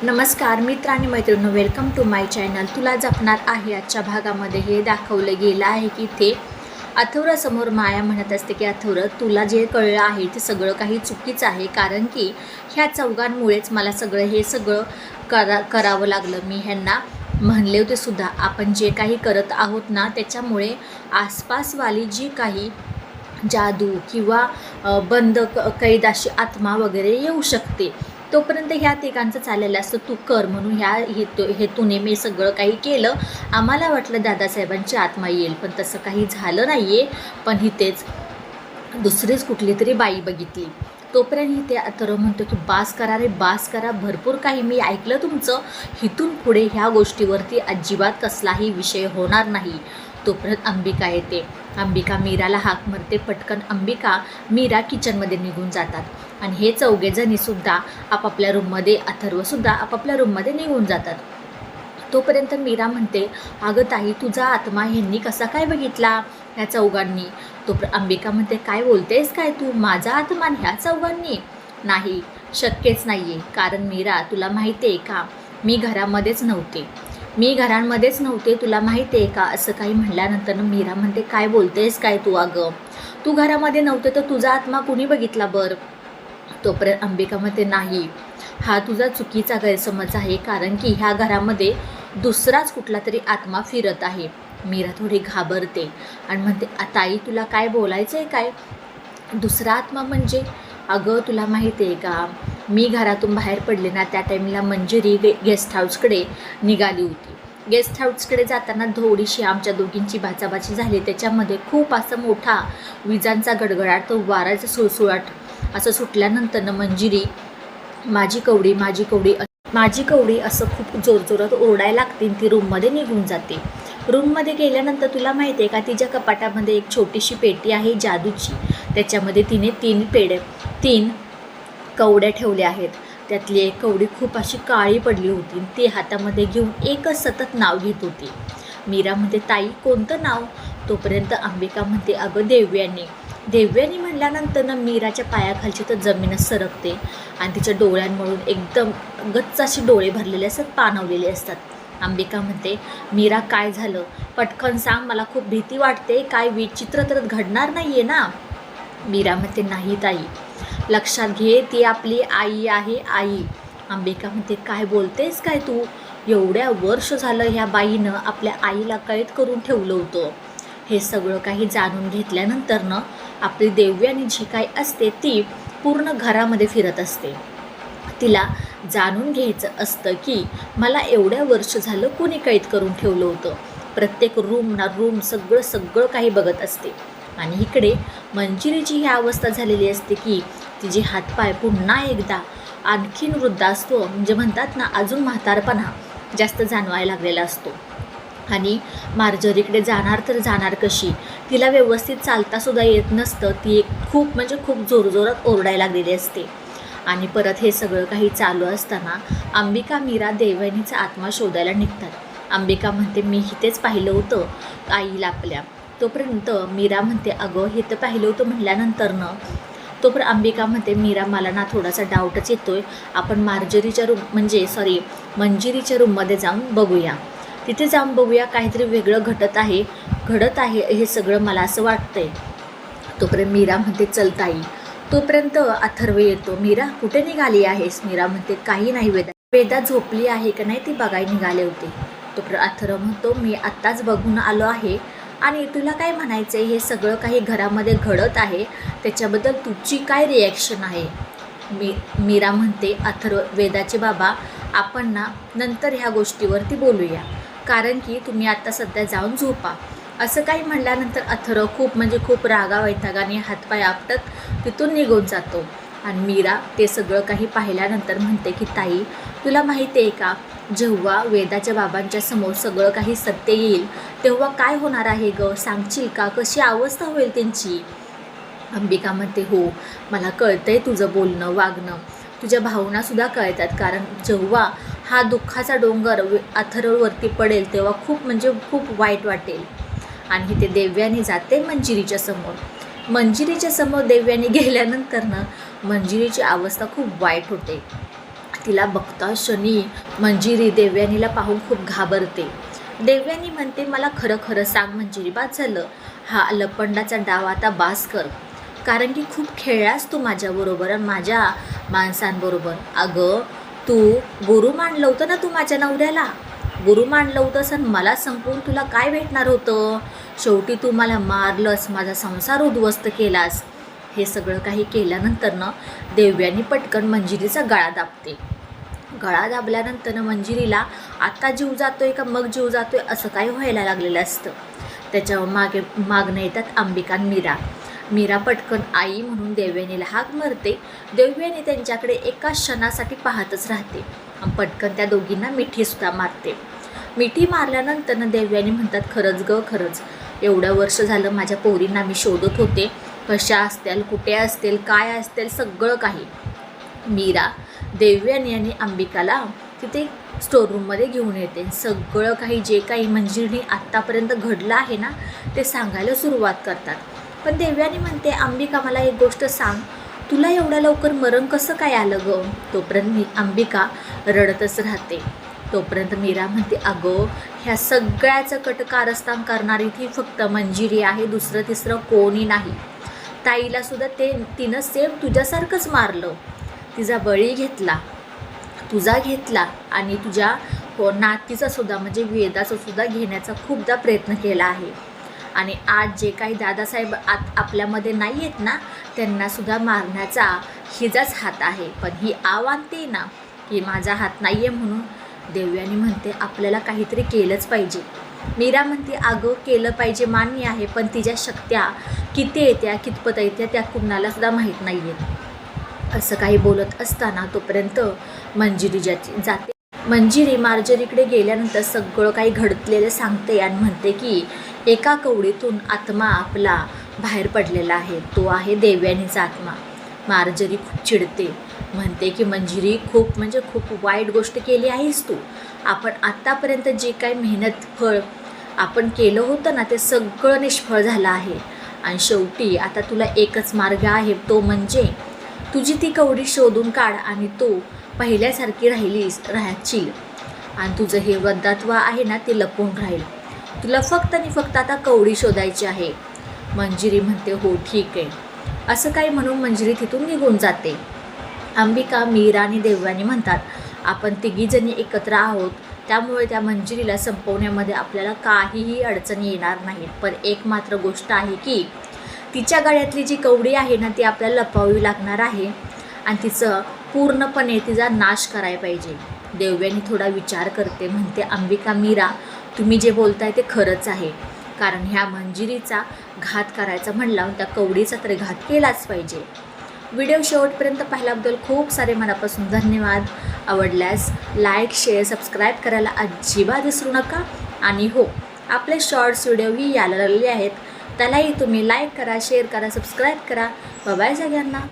नमस्कार मित्र आणि मैत्रिणी, वेलकम टू माय चॅनल. तुला जपणार आहे. आजच्या भागामध्ये हे दाखवलं गेलं आहे की इथे अथर्वसमोर माया म्हणत असते की अथर्व, तुला जे कळलं आहे ते सगळं काही चुकीचं आहे, कारण की ह्या चौघांमुळेच मला हे सगळं करावं लागलं. मी ह्यांना म्हणले होते सुद्धा, आपण जे काही करत आहोत ना त्याच्यामुळे आसपासवाली जी काही जादू किंवा बंद कैद अशी आत्मा वगैरे येऊ शकते. तोपर्यंत ह्या तिघांचं चाललेलं असतं, तू कर म्हणून ह्या हेतूने मी सगळं काही केलं. आम्हाला वाटलं दादासाहेबांची आत्मा येईल, पण तसं काही झालं नाही आहे. पण इथेच दुसरीच कुठली तरी बाई बघितली. तोपर्यंत इथे अथर्व म्हणतो की बास करा रे, बास करा, भरपूर काही मी ऐकलं तुमचं. इथून पुढे ह्या गोष्टीवरती अजिबात कसलाही विषय होणार नाही. तोपर्यंत अंबिका येते. अंबिका मीराला हाक मारते. पटकन अंबिका मीरा किचनमध्ये निघून जातात आणि हे चौघेजणीसुद्धा आपापल्या रूममध्ये, अथर्वसुद्धा आपापल्या रूममध्ये निघून जातात. तोपर्यंत मीरा म्हणते, अगं ताई, तुझा आत्मा ह्यांनी कसा काय बघितला ह्या चौघांनी? अंबिका म्हणते, काय बोलतेस काय तू? माझा आत्मा ह्या चौघांनी? नाही, शक्यच नाही आहे. कारण मीरा, तुला माहिती आहे का, मी घरामध्येच नव्हते, तुला माहिती आहे का? असं काही म्हणल्यानंतर मीरा म्हणते, काय बोलतेस काय तू? अगं, तू घरामध्ये नव्हते तर तुझा आत्मा कुणी बघितला बरं? तोपर्यंत अंबिका म्हणते, नाही, हा तुझा चुकीचा गैरसमज आहे, कारण की ह्या घरामध्ये दुसराच कुठला तरी आत्मा फिरत आहे. मीरा थोडी घाबरते आणि म्हणते, ताई, तुला काय बोलायचं आहे काय? दुसरा आत्मा म्हणजे? अगं, तुला माहिती आहे का, मी घरातून बाहेर पडले ना त्या टाईमला मंजिरी गेस्ट हाऊसकडे निघाली होती. गेस्ट हाऊसकडे जाताना थोडीशी आमच्या दोघींची बाचाबाची झाली. त्याच्यामध्ये खूप असं मोठा विजांचा गडगडाट, तो वाराचा सुळसुळाट असं सुटल्यानंतर मंजिरी माझी कवडी असं खूप जोरजोरात ओरडायला लागते. ती रूममध्ये निघून जाते. रूममध्ये गेल्यानंतर तुला माहिती आहे का, तिच्या कपाटामध्ये एक छोटीशी पेटी आहे जादूची. त्याच्यामध्ये तिने तीन कवड्या ठेवल्या आहेत. त्यातली एक कवडी खूप अशी काळी पडली होती. ती हातामध्ये घेऊन एकच सतत नाव घेत होती. मीरा म्हणते, ताई, कोणतं नाव? तोपर्यंत अंबिका म्हणते, अगं, देव्यानी म्हणल्यानंतर मीराच्या पायाखालची तर जमीनच सरकते आणि तिच्या डोळ्यांमधून एकदम गच्च अशी डोळे भरलेले असतात, पाणवलेले असतात. अंबिका म्हणते, मीरा, काय झालं? पटकन सांग, मला खूप भीती वाटते. काय विचित्र तर घडणार नाही आहे ना? मीरा म्हणते, नाही ताई, लक्षात घे, ती आपली आई आहे, आई. अंबिका म्हणते, काय बोलतेस काय तू? एवढ्या वर्ष झालं ह्या बाईनं आपल्या आईला कैद करून ठेवलं होतं. हे सगळं काही जाणून घेतल्यानंतर आपली देव्यानी जी काही असते ती पूर्ण घरामध्ये फिरत असते. तिला जाणून घ्यायचं असतं की मला एवढ्या वर्ष झालं कोणी कैद करून ठेवलं होतं. प्रत्येक रूम सगळं काही बघत असते. आणि इकडे मंजिरीची ही अवस्था झालेली असते की तिचे हातपाय पुन्हा एकदा आणखीन वृद्धावस्था, म्हणजे म्हणतात ना, अजून म्हातारपणा जास्त जाणवायला लागलेला असतो. आणि मार्जरीकडे जाणार कशी? तिला व्यवस्थित चालतासुद्धा येत नसतं. ती खूप जोरजोरात ओरडायला लागलेली असते. आणि परत हे सगळं काही चालू असताना अंबिका, मीरा देवयानीचा आत्मा शोधायला निघतात. अंबिका म्हणते, मी इथेच पाहिलं होतं आईला आपल्या. तोपर्यंत मीरा म्हणते, अगं, हे तर पाहिलं होतं म्हणल्यानंतर तोपर्यंत अंबिका म्हणते, मीरा, मला ना थोडासा डाऊटच येतोय. आपण मंजिरीच्या रूममध्ये जाऊन बघूया. तिथे जाऊन बघूया, काहीतरी वेगळं घडत आहे हे सगळं मला असं वाटतंय. तोपर्यंत मीरा म्हणते, चल ताई. तोपर्यंत अथर्व येतो. मीरा, कुठे निघाली आहेस? मीरा म्हणते, काही नाही, वेदा झोपली आहे का नाही ती बघायला निघाले होते. तोपर्यंत अथर्व म्हणतो, मी आत्ताच बघून आलो आहे. आणि तुला काय म्हणायचं आहे? हे सगळं काही घरामध्ये घडत आहे, त्याच्याबद्दल तुझी काय रिॲक्शन आहे? मीरा म्हणते, अथर्व, वेदाचे बाबा, आपण ना नंतर ह्या गोष्टीवरती बोलूया, कारण की तुम्ही आत्ता सध्या जाऊन झोपा. असं काही म्हणल्यानंतर अथर्व खूप रागा वैतागाने हातपाय आपटत तिथून निघून जातो. आणि मीरा ते सगळं काही पाहिल्यानंतर म्हणते की ताई, तुला माहिती आहे का, जेव्हा वेदाच्या बाबांच्या समोर सगळं काही सत्य येईल तेव्हा काय होणार आहे गं? सांगशील का? कशी अवस्था होईल त्यांची? अंबिका म्हणते, हो, मला कळतंय तुझं बोलणं, वागणं, तुझ्या भावनासुद्धा कळतात. कारण जेव्हा हा दुःखाचा डोंगर अथर्ववरती पडेल तेव्हा खूप वाईट वाटेल. आणि ते देव्यानी जाते मंजिरीच्या समोर देव्यानी गेल्यानंतर मंजिरीची अवस्था खूप वाईट होते. तिला बघता क्षणी मंजिरी देवयानीला पाहून खूप घाबरते. देवयानी म्हणते, मला खरं खरं सांग मंजिरी, बाद झालं, हा लपंडाचा डाव आता बास कर, कारण की खूप खेळलास तू माझ्याबरोबर आणि माझ्या माणसांबरोबर. अगं तू गुरु मानलं होतं ना, तू माझ्या नवऱ्याला गुरु मानलं होतंस आणि मला संपवून तुला काय भेटणार होतं? शेवटी तू मला मारलंस, माझा संसार उद्ध्वस्त केलास. हे सगळं काही केल्यानंतर देवयानी पटकन मंजिरीचा गळा दाबते. गळा दाबल्यानंतर मंजिरीला आता जीव जातोय का मग जीव जातोय असं काही व्हायला लागलेलं असतं. त्याच्यावर मागणं येतात अंबिका आणि मीरा पटकन आई म्हणून देवयानीला हाक मारते. देवयानी त्यांच्याकडे एका क्षणासाठी पाहतच राहते. पटकन त्या दोघींना मिठीसुद्धा मारते. मिठी मारल्यानंतर देवयानी म्हणतात, खरंच ग खरंच, एवढं वर्ष झालं माझ्या पोरींना मी शोधत होते, कशा असतील, कुठे असतील, काय असतील, सगळं काही. मीरा देवयानी आणि अंबिकाला तिथे स्टोररूममध्ये घेऊन येते. सगळं काही जे काही मंजिरीने आत्तापर्यंत घडलं आहे ना ते सांगायला सुरुवात करतात. पण देवयानी म्हणते, अंबिका मला एक गोष्ट सांग, तुला एवढ्या लवकर मरण कसं काय आलं गं? तोपर्यंत अंबिका रडतच राहते. तोपर्यंत मीरा म्हणते, अगं ह्या सगळ्याचं कटकारस्थान करणारी ती फक्त मंजिरी आहे, दुसरं तिसरं कोणी नाही. ताईलासुद्धा तिनं सेम तुझ्यासारखंच मारलं, तिचा बळी घेतला, तुझा घेतला आणि तुझ्या नातीचा सुद्धा म्हणजे वेदाचा सुद्धा घेण्याचा खूपदा प्रयत्न केला आहे. आणि आज जे काही दादासाहेब आपल्यामध्ये नाही आहेत ना त्यांनासुद्धा मारण्याचा हिचाच हात आहे. पण ही आणते ना की माझा हात नाही आहे म्हणून. देवयानी म्हणते, आपल्याला काहीतरी केलंच पाहिजे. मीरा म्हणते, अगं केलं पाहिजे मान्य आहे, पण तिच्या शक्त्या किती येत्या कितपत येत्या त्या कुणालासुद्धा माहीत नाही आहेत. असं काही बोलत असताना तोपर्यंत मंजिरी जाते. मंजिरी मार्जरीकडे गेल्यानंतर सगळं काही घडलेलं सांगते आणि म्हणते की एका कवडीतून आत्मा आपला बाहेर पडलेला आहे, तो आहे देवयानीचा आत्मा. मार्जरी खूप चिडते, म्हणते की मंजिरी खूप म्हणजे खूप वाईट गोष्ट केली आहेस तू. आपण आत्तापर्यंत जे काही मेहनत फळ आपण केलं होतं ना ते सगळं निष्फळ झालं आहे. आणि शेवटी आता तुला एकच मार्ग आहे, तो म्हणजे तुझी ती कवडी शोधून काढ आणि तू पहिल्यासारखी राहशील आणि तुझं हे वृद्धत्व आहे ना ते लपून राहील. तुला फक्त आणि फक्त आता कवडी शोधायची आहे. मंजिरी म्हणते, हो ठीक आहे. असं काही म्हणून मंजिरी तिथून निघून जाते. अंबिका, मीरा आणि देवयानी म्हणतात, आपण तिघीजणी एकत्र आहोत, त्यामुळे त्या मंजिरीला संपवण्यामध्ये आपल्याला काहीही अडचणी येणार नाहीत. पण एक मात्र गोष्ट आहे की तिच्या गळ्यातली जी कवडी आहे ना ती आपल्याला लपवावी लागणार आहे आणि तिचं पूर्णपणे तिचा नाश करायला पाहिजे. देवयानी थोडा विचार करते, म्हणते, अंबिका, मीरा, तुम्ही जे बोलताय ते खरंच आहे, कारण ह्या मंजिरीचा घात करायचा म्हणला त्या कवडीचा तरी घात केलाच पाहिजे. व्हिडिओ शेवटपर्यंत पाहिल्याबद्दल खूप सारे मनापासून धन्यवाद. आवडल्यास लाईक, शेअर, सबस्क्राईब करायला अजिबात विसरू नका. आणि हो, आपले शॉर्ट्स व्हिडिओही यायला लागले आहेत, त्यालाही तुम्ही लाईक करा, शेअर करा, सबस्क्राईब करा. बाय बाय सगळ्यांना.